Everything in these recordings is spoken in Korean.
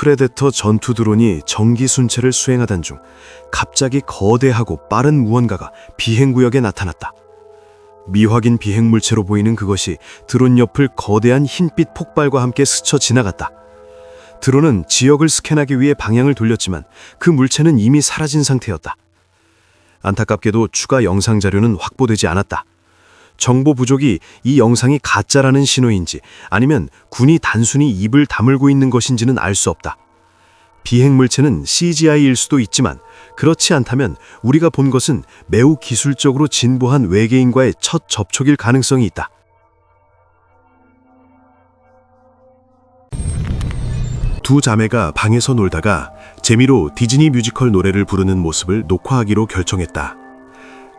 프레데터 전투 드론이 전기 순찰을 수행하던 중 갑자기 거대하고 빠른 무언가가 비행구역에 나타났다. 미확인 비행물체로 보이는 그것이 드론 옆을 거대한 흰빛 폭발과 함께 스쳐 지나갔다. 드론은 지역을 스캔하기 위해 방향을 돌렸지만 그 물체는 이미 사라진 상태였다. 안타깝게도 추가 영상 자료는 확보되지 않았다. 정보 부족이 이 영상이 가짜라는 신호인지 아니면 군이 단순히 입을 다물고 있는 것인지는 알 수 없다. 비행물체는 CGI일 수도 있지만 그렇지 않다면 우리가 본 것은 매우 기술적으로 진보한 외계인과의 첫 접촉일 가능성이 있다. 두 자매가 방에서 놀다가 재미로 디즈니 뮤지컬 노래를 부르는 모습을 녹화하기로 결정했다.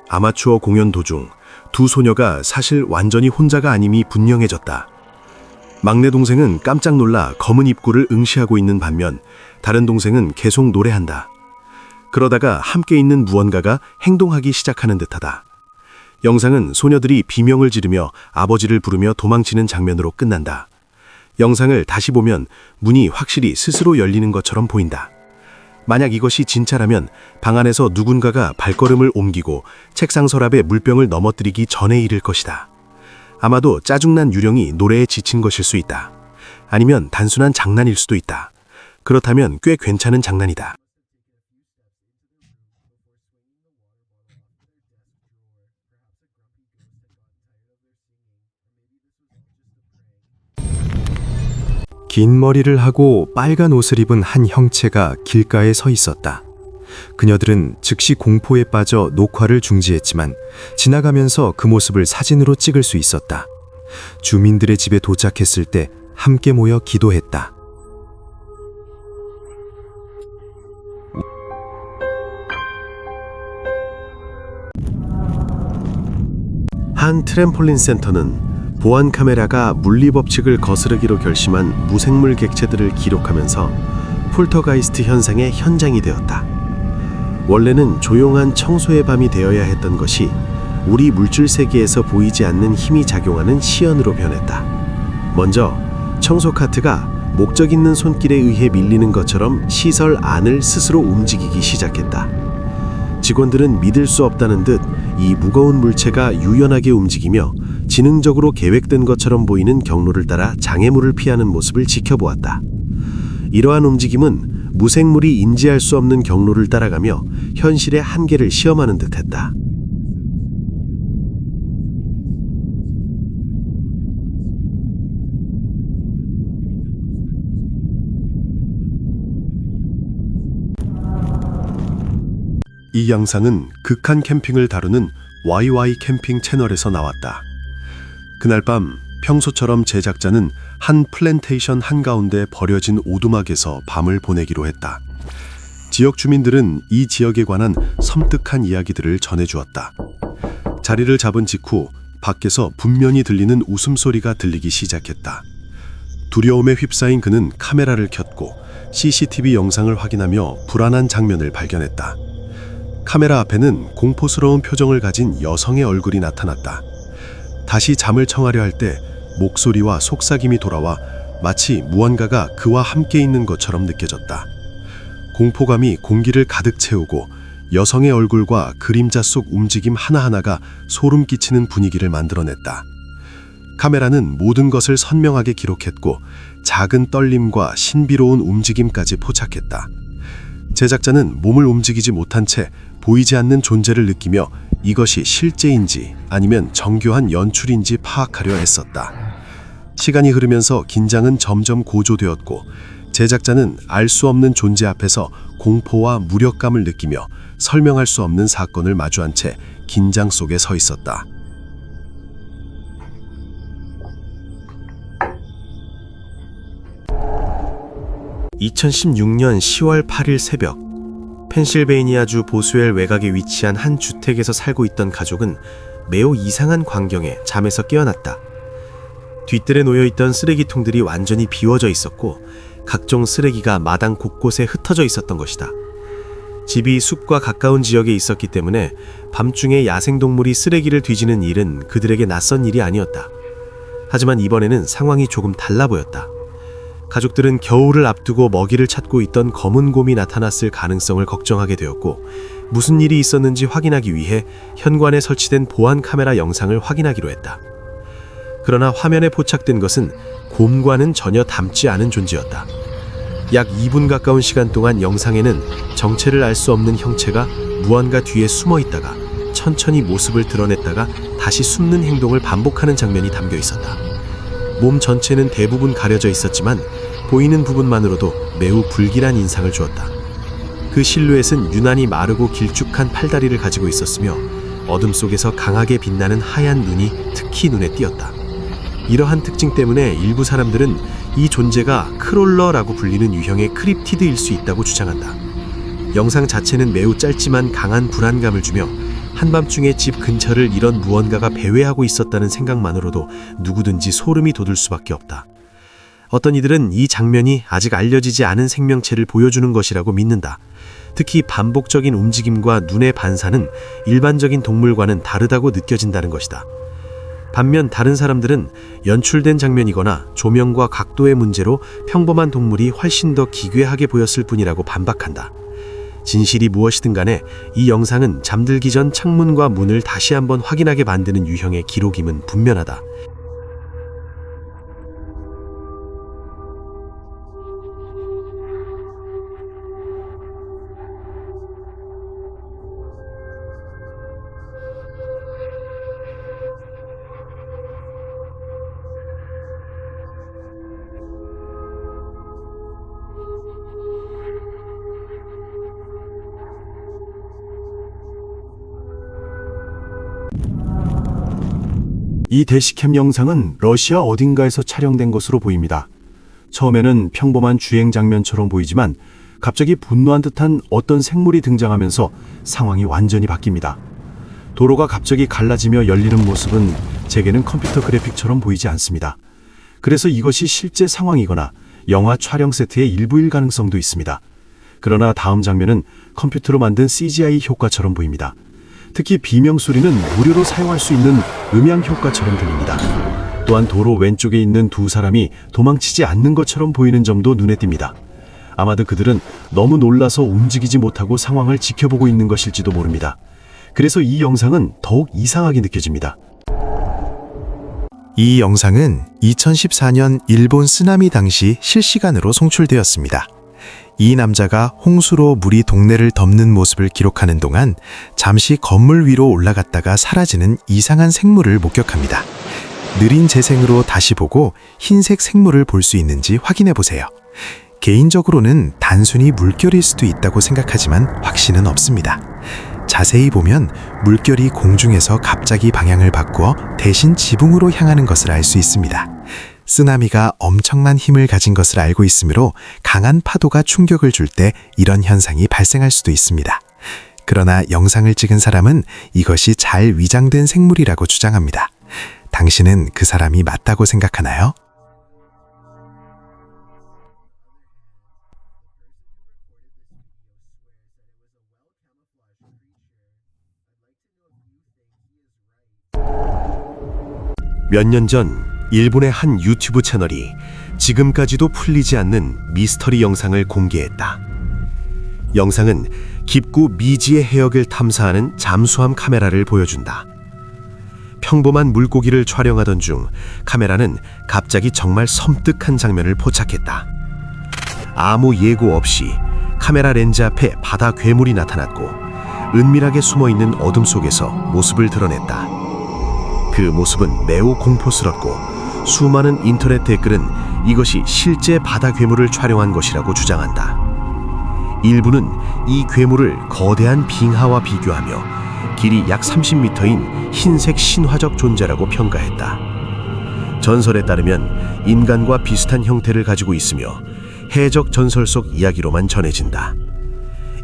아마추어 공연 도중 두 소녀가 사실 완전히 혼자가 아님이 분명해졌다. 막내 동생은 깜짝 놀라 검은 입구를 응시하고 있는 반면 다른 동생은 계속 노래한다. 그러다가 함께 있는 무언가가 행동하기 시작하는 듯하다. 영상은 소녀들이 비명을 지르며 아버지를 부르며 도망치는 장면으로 끝난다. 영상을 다시 보면 문이 확실히 스스로 열리는 것처럼 보인다. 만약 이것이 진짜라면 방 안에서 누군가가 발걸음을 옮기고 책상 서랍에 물병을 넘어뜨리기 전의 일일 것이다. 아마도 짜증난 유령이 노래에 지친 것일 수 있다. 아니면 단순한 장난일 수도 있다. 그렇다면 꽤 괜찮은 장난이다. 긴 머리를 하고 빨간 옷을 입은 한 형체가 길가에 서 있었다. 그녀들은 즉시 공포에 빠져 녹화를 중지했지만 지나가면서 그 모습을 사진으로 찍을 수 있었다. 주민들의 집에 도착했을 때 함께 모여 기도했다. 한 트램폴린 센터는 보안 카메라가 물리법칙을 거스르기로 결심한 무생물 객체들을 기록하면서 폴터가이스트 현상의 현장이 되었다. 원래는 조용한 청소의 밤이 되어야 했던 것이 우리 물질 세계에서 보이지 않는 힘이 작용하는 시연으로 변했다. 먼저 청소 카트가 목적 있는 손길에 의해 밀리는 것처럼 시설 안을 스스로 움직이기 시작했다. 직원들은 믿을 수 없다는 듯 이 무거운 물체가 유연하게 움직이며 지능적으로 계획된 것처럼 보이는 경로를 따라 장애물을 피하는 모습을 지켜보았다. 이러한 움직임은 무생물이 인지할 수 없는 경로를 따라가며 현실의 한계를 시험하는 듯했다. 이 영상은 극한 캠핑을 다루는 YY 캠핑 채널에서 나왔다. 그날 밤 평소처럼 제작자는 한 플랜테이션 한가운데 버려진 오두막에서 밤을 보내기로 했다. 지역 주민들은 이 지역에 관한 섬뜩한 이야기들을 전해주었다. 자리를 잡은 직후 밖에서 분명히 들리는 웃음소리가 들리기 시작했다. 두려움에 휩싸인 그는 카메라를 켰고 CCTV 영상을 확인하며 불안한 장면을 발견했다. 카메라 앞에는 공포스러운 표정을 가진 여성의 얼굴이 나타났다. 다시 잠을 청하려 할 때 목소리와 속삭임이 돌아와 마치 무언가가 그와 함께 있는 것처럼 느껴졌다. 공포감이 공기를 가득 채우고 여성의 얼굴과 그림자 속 움직임 하나하나가 소름 끼치는 분위기를 만들어냈다. 카메라는 모든 것을 선명하게 기록했고 작은 떨림과 신비로운 움직임까지 포착했다. 제작자는 몸을 움직이지 못한 채 보이지 않는 존재를 느끼며 이것이 실제인지 아니면 정교한 연출인지 파악하려 애썼다. 시간이 흐르면서 긴장은 점점 고조되었고 제작자는 알 수 없는 존재 앞에서 공포와 무력감을 느끼며 설명할 수 없는 사건을 마주한 채 긴장 속에 서 있었다. (2016년 10월 8일) 새벽, 펜실베이니아주 보스웰 외곽에 위치한 한 주택에서 살고 있던 가족은 매우 이상한 광경에 잠에서 깨어났다. 뒤뜰에 놓여있던 쓰레기통들이 완전히 비워져 있었고 각종 쓰레기가 마당 곳곳에 흩어져 있었던 것이다. 집이 숲과 가까운 지역에 있었기 때문에 밤중에 야생동물이 쓰레기를 뒤지는 일은 그들에게 낯선 일이 아니었다. 하지만 이번에는 상황이 조금 달라 보였다. 가족들은 겨울을 앞두고 먹이를 찾고 있던 검은 곰이 나타났을 가능성을 걱정하게 되었고, 무슨 일이 있었는지 확인하기 위해 현관에 설치된 보안 카메라 영상을 확인하기로 했다. 그러나 화면에 포착된 것은 곰과는 전혀 닮지 않은 존재였다. 약 2분 가까운 시간 동안 영상에는 정체를 알 수 없는 형체가 무언가 뒤에 숨어 있다가 천천히 모습을 드러냈다가 다시 숨는 행동을 반복하는 장면이 담겨 있었다. 몸 전체는 대부분 가려져 있었지만 보이는 부분만으로도 매우 불길한 인상을 주었다. 그 실루엣은 유난히 마르고 길쭉한 팔다리를 가지고 있었으며 어둠 속에서 강하게 빛나는 하얀 눈이 특히 눈에 띄었다. 이러한 특징 때문에 일부 사람들은 이 존재가 크롤러라고 불리는 유형의 크립티드일 수 있다고 주장한다. 영상 자체는 매우 짧지만 강한 불안감을 주며 한밤중에 집 근처를 이런 무언가가 배회하고 있었다는 생각만으로도 누구든지 소름이 돋을 수밖에 없다. 어떤 이들은 이 장면이 아직 알려지지 않은 생명체를 보여주는 것이라고 믿는다. 특히 반복적인 움직임과 눈의 반사는 일반적인 동물과는 다르다고 느껴진다는 것이다. 반면 다른 사람들은 연출된 장면이거나 조명과 각도의 문제로 평범한 동물이 훨씬 더 기괴하게 보였을 뿐이라고 반박한다. 진실이 무엇이든 간에 이 영상은 잠들기 전 창문과 문을 다시 한번 확인하게 만드는 유형의 기록임은 분명하다. 이 대시캠 영상은 러시아 어딘가에서 촬영된 것으로 보입니다. 처음에는 평범한 주행 장면처럼 보이지만 갑자기 분노한 듯한 어떤 생물이 등장하면서 상황이 완전히 바뀝니다. 도로가 갑자기 갈라지며 열리는 모습은 제게는 컴퓨터 그래픽처럼 보이지 않습니다. 그래서 이것이 실제 상황이거나 영화 촬영 세트의 일부일 가능성도 있습니다. 그러나 다음 장면은 컴퓨터로 만든 CGI 효과처럼 보입니다. 특히 비명 소리는 무료로 사용할 수 있는 음향 효과처럼 들립니다. 또한 도로 왼쪽에 있는 두 사람이 도망치지 않는 것처럼 보이는 점도 눈에 띕니다. 아마도 그들은 너무 놀라서 움직이지 못하고 상황을 지켜보고 있는 것일지도 모릅니다. 그래서 이 영상은 더욱 이상하게 느껴집니다. 이 영상은 2014년 일본 쓰나미 당시 실시간으로 송출되었습니다. 이 남자가 홍수로 물이 동네를 덮는 모습을 기록하는 동안 잠시 건물 위로 올라갔다가 사라지는 이상한 생물을 목격합니다. 느린 재생으로 다시 보고 흰색 생물을 볼 수 있는지 확인해 보세요. 개인적으로는 단순히 물결일 수도 있다고 생각하지만 확신은 없습니다. 자세히 보면 물결이 공중에서 갑자기 방향을 바꾸어 대신 지붕으로 향하는 것을 알 수 있습니다. 쓰나미가 엄청난 힘을 가진 것을 알고 있으므로 강한 파도가 충격을 줄 때 이런 현상이 발생할 수도 있습니다. 그러나 영상을 찍은 사람은 이것이 잘 위장된 생물이라고 주장합니다. 당신은 그 사람이 맞다고 생각하나요? 몇 년 전 일본의 한 유튜브 채널이 지금까지도 풀리지 않는 미스터리 영상을 공개했다. 영상은 깊고 미지의 해역을 탐사하는 잠수함 카메라를 보여준다. 평범한 물고기를 촬영하던 중 카메라는 갑자기 정말 섬뜩한 장면을 포착했다. 아무 예고 없이 카메라 렌즈 앞에 바다 괴물이 나타났고 은밀하게 숨어있는 어둠 속에서 모습을 드러냈다. 그 모습은 매우 공포스럽고 수많은 인터넷 댓글은 이것이 실제 바다 괴물을 촬영한 것이라고 주장한다. 일부는 이 괴물을 거대한 빙하와 비교하며 길이 약 30m인 흰색 신화적 존재라고 평가했다. 전설에 따르면 인간과 비슷한 형태를 가지고 있으며 해적 전설 속 이야기로만 전해진다.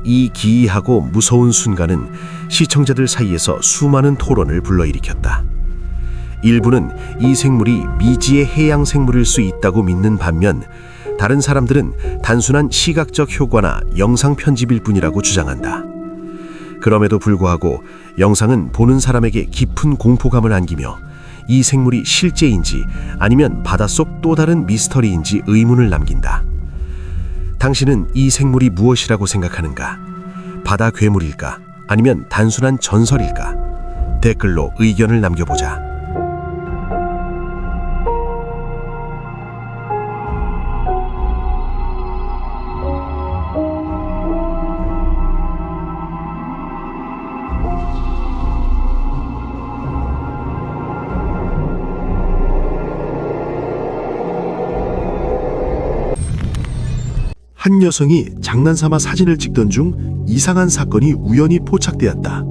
이 기이하고 무서운 순간은 시청자들 사이에서 수많은 토론을 불러일으켰다. 일부는 이 생물이 미지의 해양 생물일 수 있다고 믿는 반면 다른 사람들은 단순한 시각적 효과나 영상 편집일 뿐이라고 주장한다. 그럼에도 불구하고 영상은 보는 사람에게 깊은 공포감을 안기며 이 생물이 실제인지 아니면 바닷속 또 다른 미스터리인지 의문을 남긴다. 당신은 이 생물이 무엇이라고 생각하는가? 바다 괴물일까? 아니면 단순한 전설일까? 댓글로 의견을 남겨보자. 한 여성이 장난삼아 사진을 찍던 중 이상한 사건이 우연히 포착되었다.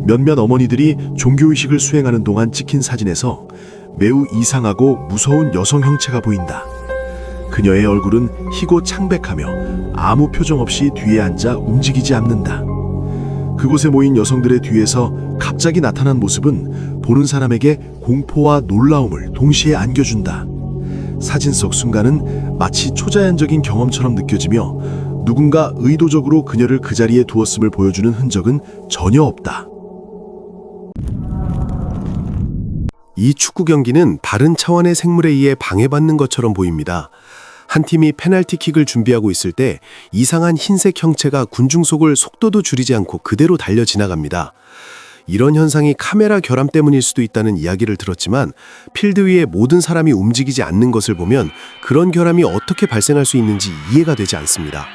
몇몇 어머니들이 종교의식을 수행하는 동안 찍힌 사진에서 매우 이상하고 무서운 여성 형체가 보인다. 그녀의 얼굴은 희고 창백하며 아무 표정 없이 뒤에 앉아 움직이지 않는다. 그곳에 모인 여성들의 뒤에서 갑자기 나타난 모습은 보는 사람에게 공포와 놀라움을 동시에 안겨준다. 사진 속 순간은 마치 초자연적인 경험처럼 느껴지며 누군가 의도적으로 그녀를 그 자리에 두었음을 보여주는 흔적은 전혀 없다. 이 축구 경기는 다른 차원의 생물에 의해 방해받는 것처럼 보입니다. 한 팀이 페널티킥을 준비하고 있을 때 이상한 흰색 형체가 군중 속을 속도도 줄이지 않고 그대로 달려 지나갑니다. 이런 현상이 카메라 결함 때문일 수도 있다는 이야기를 들었지만 필드 위에 모든 사람이 움직이지 않는 것을 보면 그런 결함이 어떻게 발생할 수 있는지 이해가 되지 않습니다.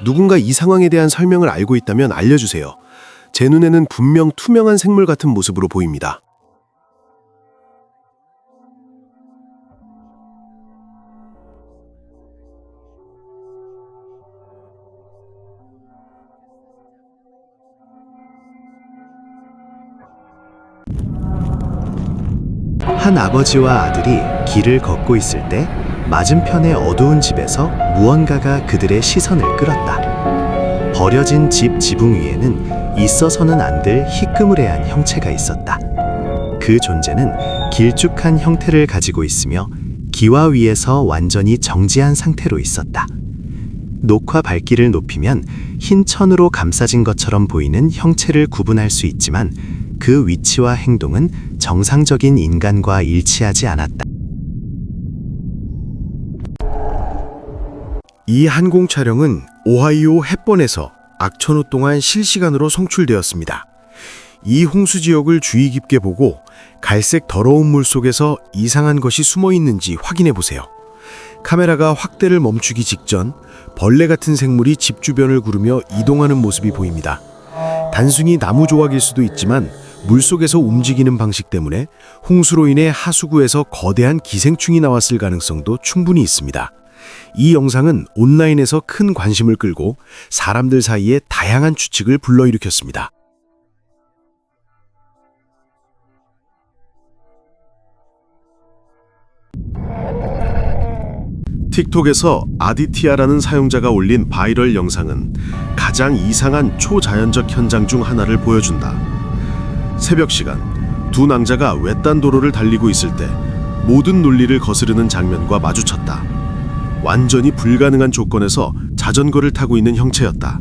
누군가 이 상황에 대한 설명을 알고 있다면 알려주세요. 제 눈에는 분명 투명한 생물 같은 모습으로 보입니다. 한 아버지와 아들이 길을 걷고 있을 때 맞은편의 어두운 집에서 무언가가 그들의 시선을 끌었다. 버려진 집 지붕 위에는 있어서는 안 될 희끄무레한 형체가 있었다. 그 존재는 길쭉한 형태를 가지고 있으며 기와 위에서 완전히 정지한 상태로 있었다. 녹화 밝기를 높이면 흰 천으로 감싸진 것처럼 보이는 형체를 구분할 수 있지만 그 위치와 행동은 정상적인 인간과 일치하지 않았다. 이 항공 촬영은 오하이오 햇번에서 악천후 동안 실시간으로 송출되었습니다. 이 홍수 지역을 주의 깊게 보고 갈색 더러운 물 속에서 이상한 것이 숨어 있는지 확인해 보세요. 카메라가 확대를 멈추기 직전 벌레 같은 생물이 집 주변을 구르며 이동하는 모습이 보입니다. 단순히 나무 조각일 수도 있지만 물속에서 움직이는 방식 때문에 홍수로 인해 하수구에서 거대한 기생충이 나왔을 가능성도 충분히 있습니다. 이 영상은 온라인에서 큰 관심을 끌고 사람들 사이에 다양한 추측을 불러일으켰습니다. 틱톡에서 아디티아라는 사용자가 올린 바이럴 영상은 가장 이상한 초자연적 현장 중 하나를 보여준다. 새벽 시간, 두 낭자가 외딴 도로를 달리고 있을 때 모든 논리를 거스르는 장면과 마주쳤다. 완전히 불가능한 조건에서 자전거를 타고 있는 형체였다.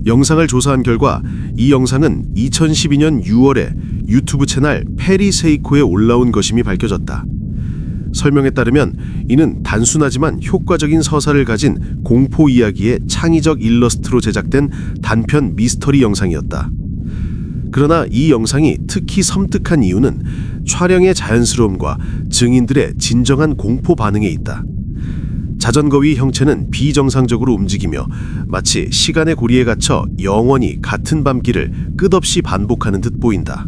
영상을 조사한 결과 이 영상은 2012년 6월에 유튜브 채널 페리 세이코에 올라온 것임이 밝혀졌다. 설명에 따르면 이는 단순하지만 효과적인 서사를 가진 공포 이야기의 창의적 일러스트로 제작된 단편 미스터리 영상이었다. 그러나 이 영상이 특히 섬뜩한 이유는 촬영의 자연스러움과 증인들의 진정한 공포 반응에 있다. 자전거 위 형체는 비정상적으로 움직이며 마치 시간의 고리에 갇혀 영원히 같은 밤길을 끝없이 반복하는 듯 보인다.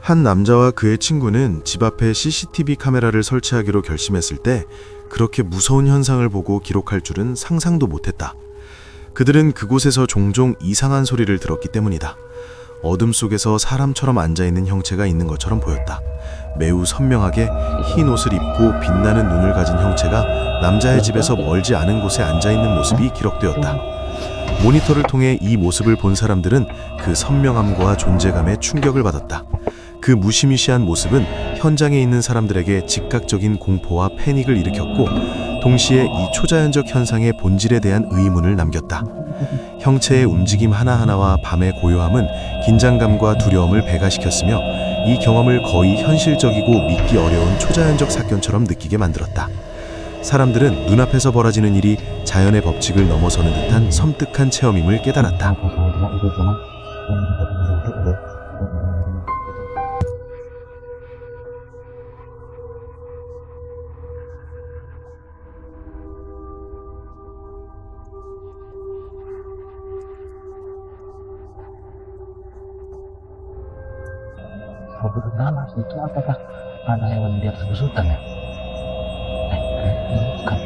한 남자와 그의 친구는 집 앞에 CCTV 카메라를 설치하기로 결심했을 때 그렇게 무서운 현상을 보고 기록할 줄은 상상도 못했다. 그들은 그곳에서 종종 이상한 소리를 들었기 때문이다. 어둠 속에서 사람처럼 앉아있는 형체가 있는 것처럼 보였다. 매우 선명하게 흰 옷을 입고 빛나는 눈을 가진 형체가 남자의 집에서 멀지 않은 곳에 앉아있는 모습이 기록되었다. 모니터를 통해 이 모습을 본 사람들은 그 선명함과 존재감에 충격을 받았다. 그 무시무시한 모습은 현장에 있는 사람들에게 즉각적인 공포와 패닉을 일으켰고 동시에 이 초자연적 현상의 본질에 대한 의문을 남겼다. 형체의 움직임 하나하나와 밤의 고요함은 긴장감과 두려움을 배가시켰으며 이 경험을 거의 현실적이고 믿기 어려운 초자연적 사건처럼 느끼게 만들었다. 사람들은 눈앞에서 벌어지는 일이 자연의 법칙을 넘어서는 듯한 섬뜩한 체험임을 깨달았다. Nanas itu apakah ada hewan di atas besutan ya? Bukan.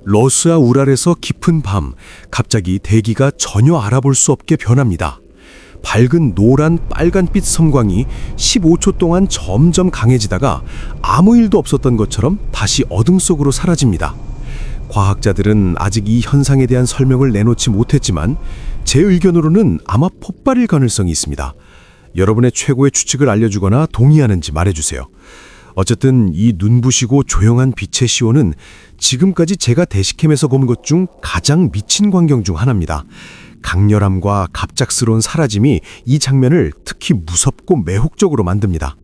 러스와 우랄에서 깊은 밤, 갑자기 대기가 전혀 알아볼 수 없게 변합니다. 밝은 노란 빨간빛 섬광이 15초 동안 점점 강해지다가 아무 일도 없었던 것처럼 다시 어둠 속으로 사라집니다. 과학자들은 아직 이 현상에 대한 설명을 내놓지 못했지만 제 의견으로는 아마 폭발일 가능성이 있습니다. 여러분의 최고의 추측을 알려주거나 동의하는지 말해주세요. 어쨌든 이 눈부시고 조용한 빛의 시호는 지금까지 제가 대시캠에서 본 것 중 가장 미친 광경 중 하나입니다. 강렬함과 갑작스러운 사라짐이 이 장면을 특히 무섭고 매혹적으로 만듭니다.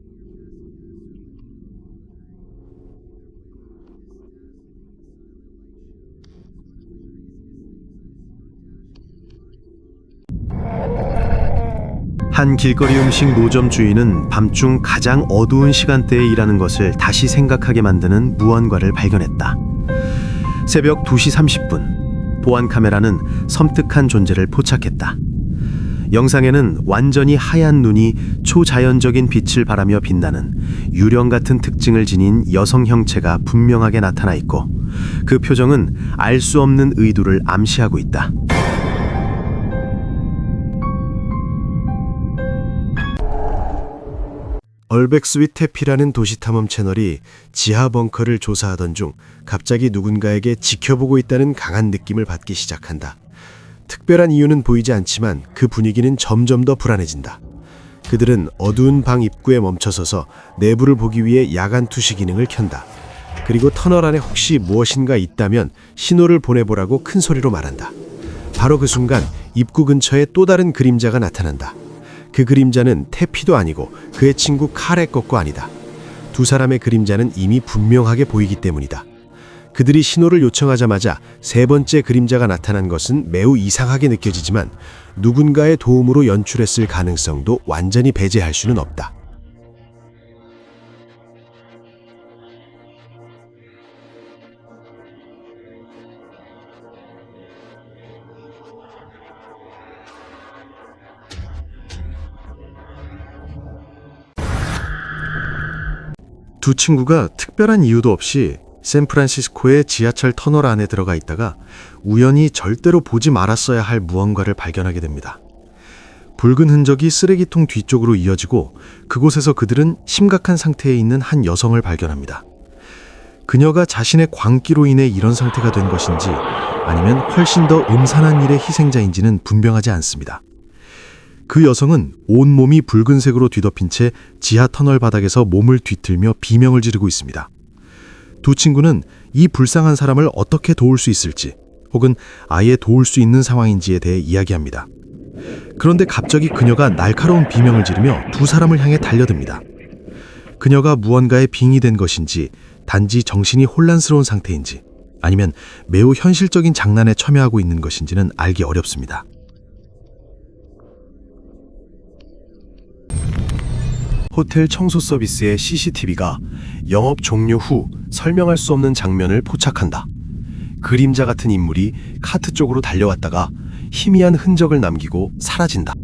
한 길거리 음식 노점 주인은 밤중 가장 어두운 시간대에 일하는 것을 다시 생각하게 만드는 무언가를 발견했다. 새벽 2시 30분, 보안 카메라는 섬뜩한 존재를 포착했다. 영상에는 완전히 하얀 눈이 초자연적인 빛을 발하며 빛나는 유령 같은 특징을 지닌 여성 형체가 분명하게 나타나 있고 그 표정은 알 수 없는 의도를 암시하고 있다. 얼백스윗 태피라는 도시 탐험 채널이 지하 벙커를 조사하던 중 갑자기 누군가에게 지켜보고 있다는 강한 느낌을 받기 시작한다. 특별한 이유는 보이지 않지만 그 분위기는 점점 더 불안해진다. 그들은 어두운 방 입구에 멈춰서서 내부를 보기 위해 야간 투시 기능을 켠다. 그리고 터널 안에 혹시 무엇인가 있다면 신호를 보내보라고 큰 소리로 말한다. 바로 그 순간 입구 근처에 또 다른 그림자가 나타난다. 그 그림자는 태피도 아니고 그의 친구 칼의 것도 아니다. 두 사람의 그림자는 이미 분명하게 보이기 때문이다. 그들이 신호를 요청하자마자 세 번째 그림자가 나타난 것은 매우 이상하게 느껴지지만 누군가의 도움으로 연출했을 가능성도 완전히 배제할 수는 없다. 두 친구가 특별한 이유도 없이 샌프란시스코의 지하철 터널 안에 들어가 있다가 우연히 절대로 보지 말았어야 할 무언가를 발견하게 됩니다. 붉은 흔적이 쓰레기통 뒤쪽으로 이어지고 그곳에서 그들은 심각한 상태에 있는 한 여성을 발견합니다. 그녀가 자신의 광기로 인해 이런 상태가 된 것인지 아니면 훨씬 더 음산한 일의 희생자인지는 분명하지 않습니다. 그 여성은 온몸이 붉은색으로 뒤덮인 채 지하 터널 바닥에서 몸을 뒤틀며 비명을 지르고 있습니다. 두 친구는 이 불쌍한 사람을 어떻게 도울 수 있을지 혹은 아예 도울 수 있는 상황인지에 대해 이야기합니다. 그런데 갑자기 그녀가 날카로운 비명을 지르며 두 사람을 향해 달려듭니다. 그녀가 무언가에 빙의된 것인지 단지 정신이 혼란스러운 상태인지 아니면 매우 현실적인 장난에 참여하고 있는 것인지는 알기 어렵습니다. 호텔 청소 서비스의 CCTV가 영업 종료 후 설명할 수 없는 장면을 포착한다. 그림자 같은 인물이 카트 쪽으로 달려왔다가 희미한 흔적을 남기고 사라진다.